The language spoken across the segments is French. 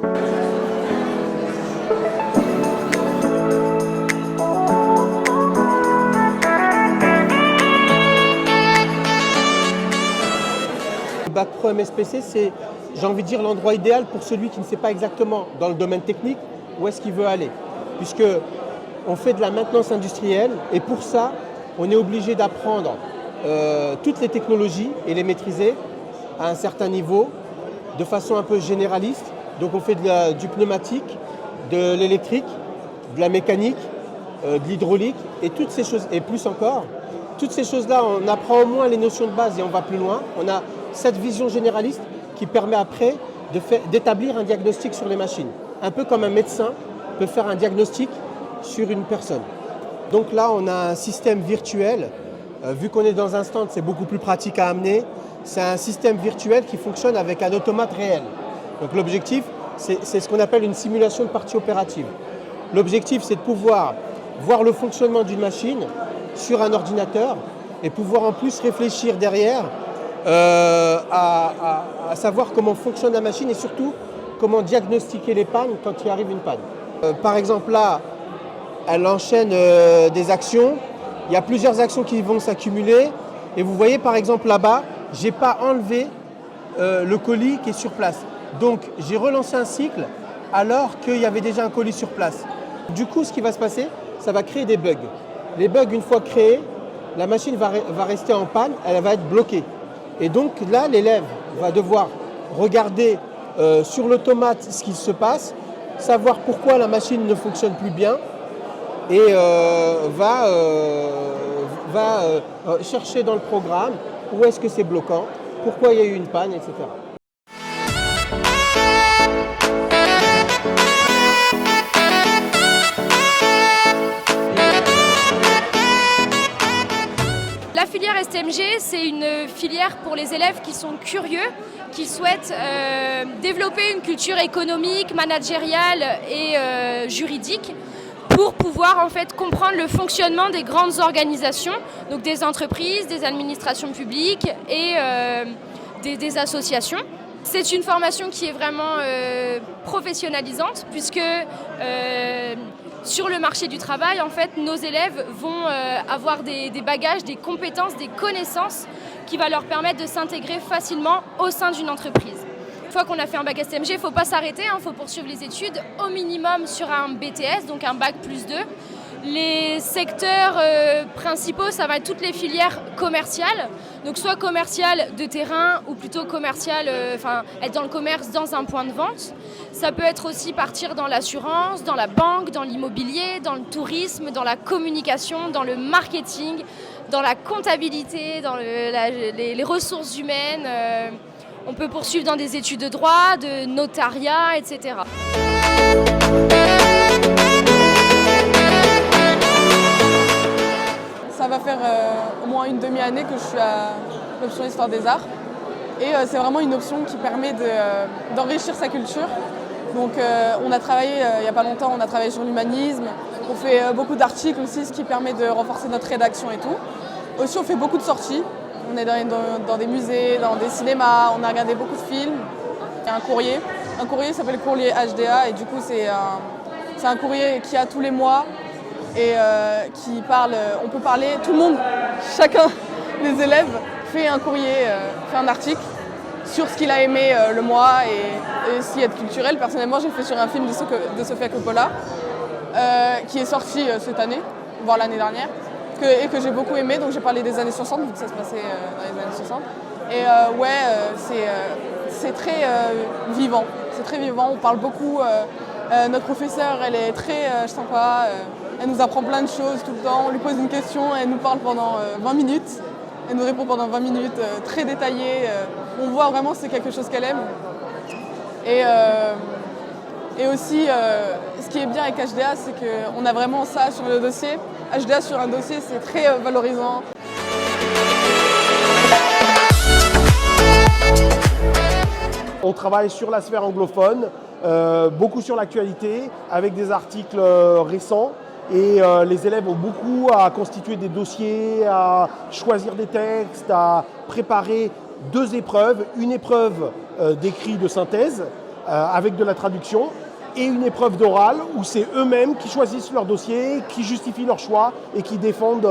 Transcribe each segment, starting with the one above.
Le bac pro MSPC, c'est, j'ai envie de dire, l'endroit idéal pour celui qui ne sait pas exactement dans le domaine technique où est-ce qu'il veut aller. Puisque on fait de la maintenance industrielle et pour ça, on est obligé d'apprendre toutes les technologies et les maîtriser à un certain niveau, de façon un peu généraliste. Donc on fait du pneumatique, de l'électrique, de la mécanique, de l'hydraulique et toutes ces choses, et plus encore. Toutes ces choses-là, on apprend au moins les notions de base et on va plus loin. On a cette vision généraliste qui permet après d'établir un diagnostic sur les machines. Un peu comme un médecin peut faire un diagnostic sur une personne. Donc là, on a un système virtuel. Vu qu'on est dans un stand, c'est beaucoup plus pratique à amener. C'est un système virtuel qui fonctionne avec un automate réel. Donc l'objectif, c'est ce qu'on appelle une simulation de partie opérative. L'objectif, c'est de pouvoir voir le fonctionnement d'une machine sur un ordinateur et pouvoir en plus réfléchir derrière à savoir comment fonctionne la machine et surtout comment diagnostiquer les pannes quand il arrive une panne. Par exemple là, elle enchaîne des actions. Il y a plusieurs actions qui vont s'accumuler et vous voyez par exemple là-bas, je n'ai pas enlevé le colis qui est sur place. Donc j'ai relancé un cycle alors qu'il y avait déjà un colis sur place. Du coup, ce qui va se passer, ça va créer des bugs. Les bugs, une fois créés, la machine va rester en panne, elle va être bloquée. Et donc là, l'élève va devoir regarder sur l'automate ce qui se passe, savoir pourquoi la machine ne fonctionne plus bien et va chercher dans le programme où est-ce que c'est bloquant, pourquoi il y a eu une panne, etc. La filière STMG, c'est une filière pour les élèves qui sont curieux, qui souhaitent développer une culture économique, managériale et juridique pour pouvoir en fait comprendre le fonctionnement des grandes organisations, donc des entreprises, des administrations publiques et des associations. C'est une formation qui est vraiment professionnalisante puisque sur le marché du travail, en fait, nos élèves vont avoir des bagages, des compétences, des connaissances qui va leur permettre de s'intégrer facilement au sein d'une entreprise. Une fois qu'on a fait un bac STMG, il ne faut pas s'arrêter, il faut poursuivre les études au minimum sur un BTS, donc un bac plus 2. Les secteurs principaux, ça va être toutes les filières commerciales, donc soit commerciales de terrain ou plutôt commerciales, être dans le commerce dans un point de vente. Ça peut être aussi partir dans l'assurance, dans la banque, dans l'immobilier, dans le tourisme, dans la communication, dans le marketing, dans la comptabilité, dans les ressources humaines. On peut poursuivre dans des études de droit, de notariat, etc. Ça va faire au moins une demi-année que je suis à l'option Histoire des Arts. Et c'est vraiment une option qui permet d'enrichir sa culture. Donc on a travaillé, il n'y a pas longtemps, on a travaillé sur l'humanisme. On fait beaucoup d'articles aussi, ce qui permet de renforcer notre rédaction et tout. Aussi, on fait beaucoup de sorties. On est dans des musées, dans des cinémas, on a regardé beaucoup de films. Il y a un courrier s'appelle courrier HDA et du coup c'est un courrier qui a tous les mois et qui parle, on peut parler, tout le monde, chacun des élèves fait un courrier, fait un article sur ce qu'il a aimé le mois et aussi être culturel. Personnellement, j'ai fait sur un film de Sofia Coppola qui est sorti cette année, voire l'année dernière. Et que j'ai beaucoup aimé, donc j'ai parlé des années 60, vu que ça se passait dans les années 60. Et c'est très vivant, c'est très vivant, on parle beaucoup. Notre professeure, elle est très sympa, elle nous apprend plein de choses tout le temps, on lui pose une question, elle nous parle pendant 20 minutes, elle nous répond pendant 20 minutes, très détaillée. On voit vraiment que c'est quelque chose qu'elle aime. Et aussi, ce qui est bien avec HDA, c'est qu'on a vraiment ça sur le dossier. HDA sur un dossier, c'est très valorisant. On travaille sur la sphère anglophone, beaucoup sur l'actualité, avec des articles récents. Et les élèves ont beaucoup à constituer des dossiers, à choisir des textes, à préparer 2 épreuves. Une épreuve d'écrit de synthèse avec de la traduction, et une épreuve d'oral où c'est eux-mêmes qui choisissent leur dossier, qui justifient leur choix et qui défendent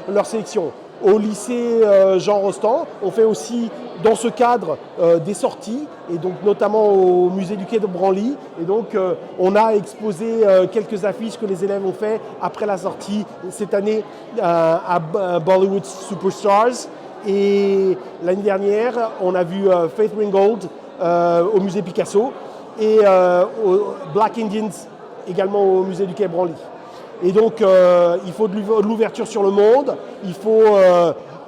leur sélection. Au lycée Jean Rostand, on fait aussi dans ce cadre des sorties, et donc notamment au musée du Quai de Branly. Et donc on a exposé quelques affiches que les élèves ont fait après la sortie cette année à Bollywood Superstars. Et l'année dernière, on a vu Faith Ringgold au musée Picasso et au Black Indians également au musée du Quai de Branly. Et donc, il faut de l'ouverture sur le monde, il faut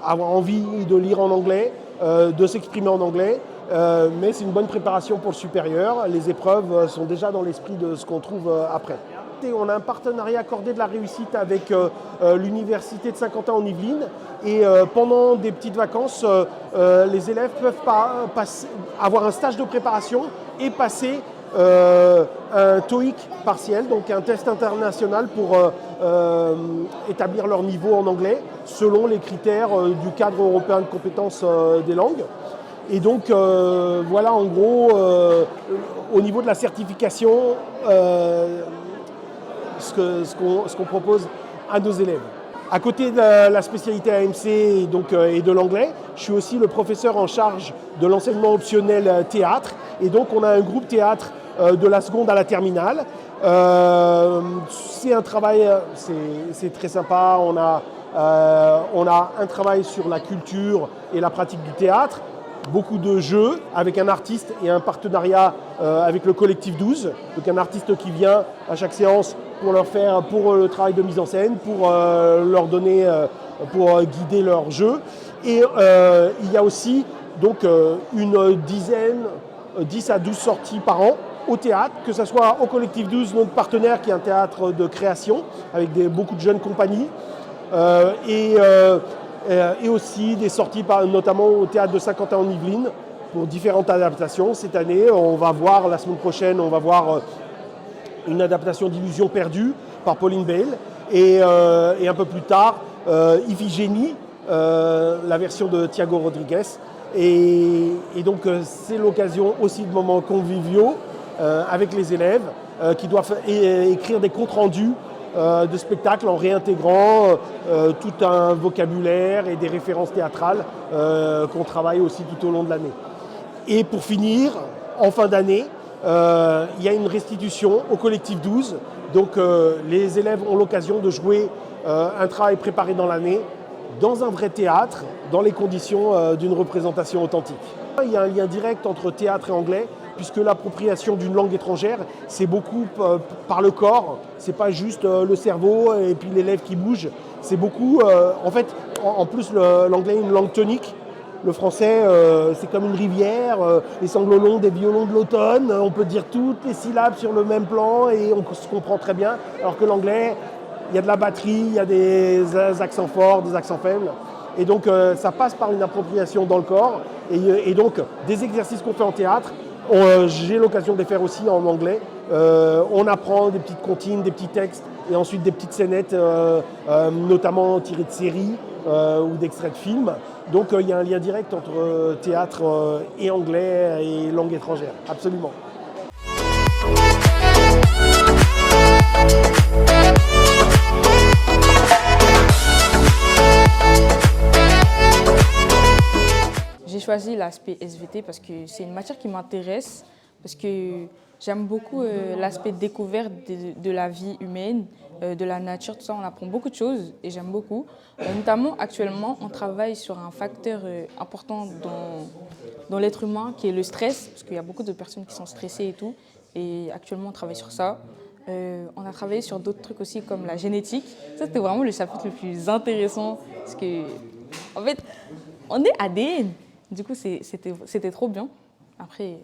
avoir envie de lire en anglais, de s'exprimer en anglais, mais c'est une bonne préparation pour le supérieur. Les épreuves sont déjà dans l'esprit de ce qu'on trouve après. Et on a un partenariat accordé de la réussite avec l'université de Saint-Quentin en Yvelines, et pendant des petites vacances, les élèves peuvent avoir un stage de préparation et passer un TOEIC partiel, donc un test international pour établir leur niveau en anglais selon les critères du cadre européen de compétences des langues. Et donc voilà en gros au niveau de la certification ce qu'on propose à nos élèves. À côté de la spécialité AMC et de l'anglais, je suis aussi le professeur en charge de l'enseignement optionnel théâtre. Et donc on a un groupe théâtre de la seconde à la terminale. C'est un travail, c'est très sympa. On a un travail sur la culture et la pratique du théâtre. Beaucoup de jeux avec un artiste et un partenariat avec le collectif 12. Donc un artiste qui vient à chaque séance pour le travail de mise en scène, pour leur donner, pour guider leur jeu. Et il y a aussi donc une dizaine, 10 à 12 sorties par an au théâtre, que ce soit au collectif 12, notre partenaire qui est un théâtre de création avec beaucoup de jeunes compagnies. Et aussi des sorties notamment au théâtre de Saint-Quentin en Yvelines pour différentes adaptations. Cette année, la semaine prochaine, on va voir une adaptation d'Illusions perdues par Pauline Bale et un peu plus tard, Iphigénie, la version de Thiago Rodriguez. Et donc c'est l'occasion aussi de moments conviviaux avec les élèves qui doivent écrire des comptes rendus de spectacles en réintégrant tout un vocabulaire et des références théâtrales qu'on travaille aussi tout au long de l'année. Et pour finir, en fin d'année, il y a une restitution au collectif 12. Donc les élèves ont l'occasion de jouer un travail préparé dans l'année dans un vrai théâtre, dans les conditions d'une représentation authentique. Il y a un lien direct entre théâtre et anglais, puisque l'appropriation d'une langue étrangère, c'est beaucoup par le corps, c'est pas juste le cerveau et puis les lèvres qui bougent, c'est beaucoup, en fait, en plus l'anglais est une langue tonique, le français c'est comme une rivière, les sanglots longs des violons de l'automne, on peut dire toutes les syllabes sur le même plan et on se comprend très bien, alors que l'anglais, il y a de la batterie, il y a des accents forts, des accents faibles. Et donc ça passe par une appropriation dans le corps. Et donc des exercices qu'on fait en théâtre, j'ai l'occasion de les faire aussi en anglais. On apprend des petites comptines, des petits textes et ensuite des petites scénettes, notamment tirées de séries ou d'extraits de films. Donc il y a un lien direct entre théâtre et anglais et langue étrangère, absolument. J'ai choisi l'aspect SVT parce que c'est une matière qui m'intéresse, parce que j'aime beaucoup l'aspect découverte de la vie humaine, de la nature, tout ça. On apprend beaucoup de choses et j'aime beaucoup. Notamment, actuellement, on travaille sur un facteur important dans l'être humain qui est le stress, parce qu'il y a beaucoup de personnes qui sont stressées et tout. Et actuellement, on travaille sur ça. On a travaillé sur d'autres trucs aussi comme la génétique. Ça, c'était vraiment le chapitre le plus intéressant parce que, en fait, on est ADN. Du coup, c'était trop bien. Après,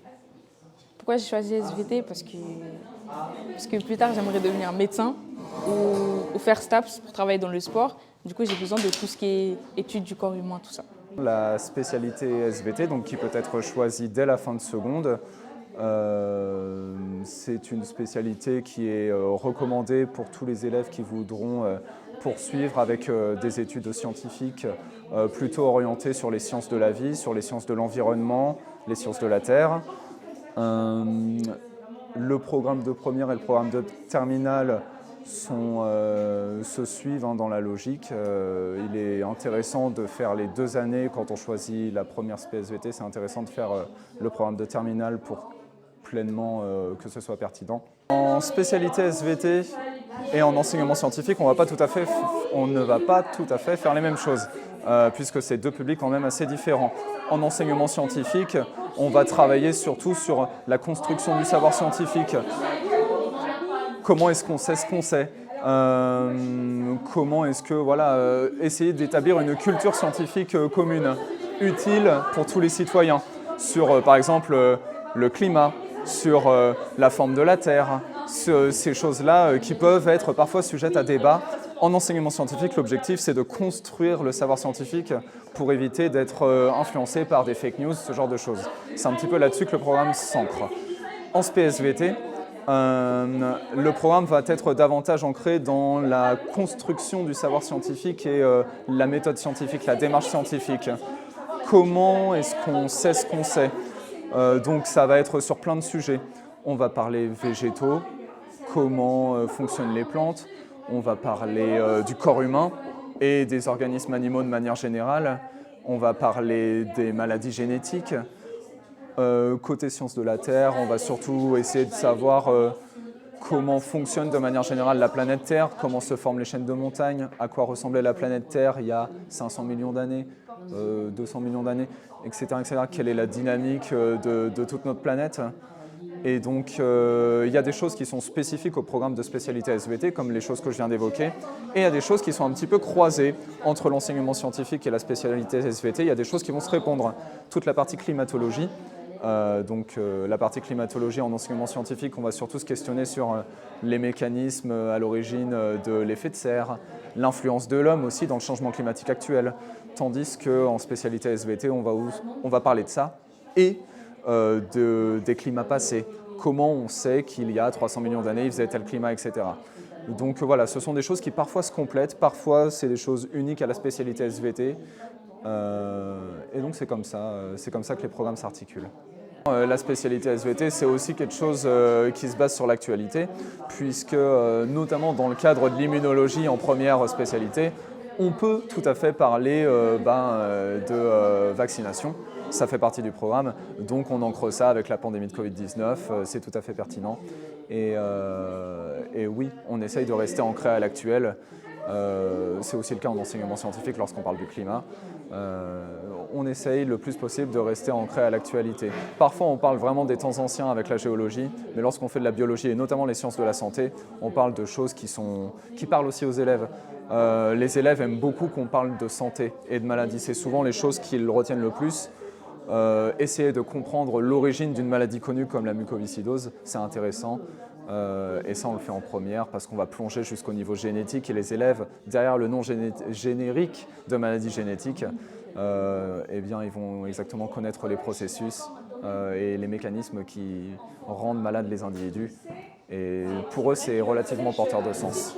pourquoi j'ai choisi SVT? Parce que plus tard, j'aimerais devenir médecin ou faire STAPS pour travailler dans le sport. Du coup, j'ai besoin de tout ce qui est études du corps humain, tout ça. La spécialité SVT, donc, qui peut être choisie dès la fin de seconde, c'est une spécialité qui est recommandée pour tous les élèves qui voudront poursuivre avec des études scientifiques plutôt orientées sur les sciences de la vie, sur les sciences de l'environnement, les sciences de la Terre. Le programme de première et le programme de terminale se suivent dans la logique. Il est intéressant de faire les 2 années quand on choisit la première SPSVT. C'est intéressant de faire le programme de terminale pour pleinement que ce soit pertinent. En spécialité SVT et en enseignement scientifique, on ne va pas tout à fait faire les mêmes choses, puisque c'est 2 publics quand même assez différents. En enseignement scientifique, on va travailler surtout sur la construction du savoir scientifique. Comment est-ce qu'on sait ce qu'on sait? Comment est-ce que, essayer d'établir une culture scientifique commune, utile pour tous les citoyens, sur par exemple le climat, sur la forme de la Terre, ces choses-là qui peuvent être parfois sujettes à débat. En enseignement scientifique, l'objectif c'est de construire le savoir scientifique pour éviter d'être influencé par des fake news, ce genre de choses. C'est un petit peu là-dessus que le programme s'ancre. En SPSVT, le programme va être davantage ancré dans la construction du savoir scientifique et la méthode scientifique, la démarche scientifique. Comment est-ce qu'on sait ce qu'on sait? Donc ça va être sur plein de sujets. On va parler végétaux, comment fonctionnent les plantes, on va parler du corps humain et des organismes animaux de manière générale, on va parler des maladies génétiques. Côté sciences de la Terre, on va surtout essayer de savoir comment fonctionne de manière générale la planète Terre, comment se forment les chaînes de montagnes, à quoi ressemblait la planète Terre il y a 500 millions d'années, 200 millions d'années, etc., etc. Quelle est la dynamique de toute notre planète? Et donc, il y a des choses qui sont spécifiques au programme de spécialité SVT, comme les choses que je viens d'évoquer, et il y a des choses qui sont un petit peu croisées entre l'enseignement scientifique et la spécialité SVT. Il y a des choses qui vont se répondre. Toute la partie climatologie, la partie climatologie en enseignement scientifique, on va surtout se questionner sur les mécanismes à l'origine de l'effet de serre, l'influence de l'homme aussi dans le changement climatique actuel, tandis qu'en spécialité SVT, on va parler de ça et des climats passés. Comment on sait qu'il y a 300 millions d'années, il faisait tel climat, etc. Donc voilà, ce sont des choses qui parfois se complètent, parfois c'est des choses uniques à la spécialité SVT. Et donc c'est comme ça que les programmes s'articulent. La spécialité SVT, c'est aussi quelque chose qui se base sur l'actualité, puisque notamment dans le cadre de l'immunologie en première spécialité, on peut tout à fait parler de vaccination. Ça fait partie du programme, donc on ancre ça avec la pandémie de Covid-19, c'est tout à fait pertinent. Et oui, on essaye de rester ancré à l'actuel. C'est aussi le cas en enseignement scientifique lorsqu'on parle du climat. On essaye le plus possible de rester ancré à l'actualité. Parfois, on parle vraiment des temps anciens avec la géologie, mais lorsqu'on fait de la biologie et notamment les sciences de la santé, on parle de choses qui parlent aussi aux élèves. Les élèves aiment beaucoup qu'on parle de santé et de maladie. C'est souvent les choses qu'ils retiennent le plus. Essayer de comprendre l'origine d'une maladie connue comme la mucoviscidose, c'est intéressant. Et ça, on le fait en première parce qu'on va plonger jusqu'au niveau génétique et les élèves, derrière le nom générique de maladie génétique, eh bien, ils vont exactement connaître les processus et les mécanismes qui rendent malades les individus. Et pour eux, c'est relativement porteur de sens.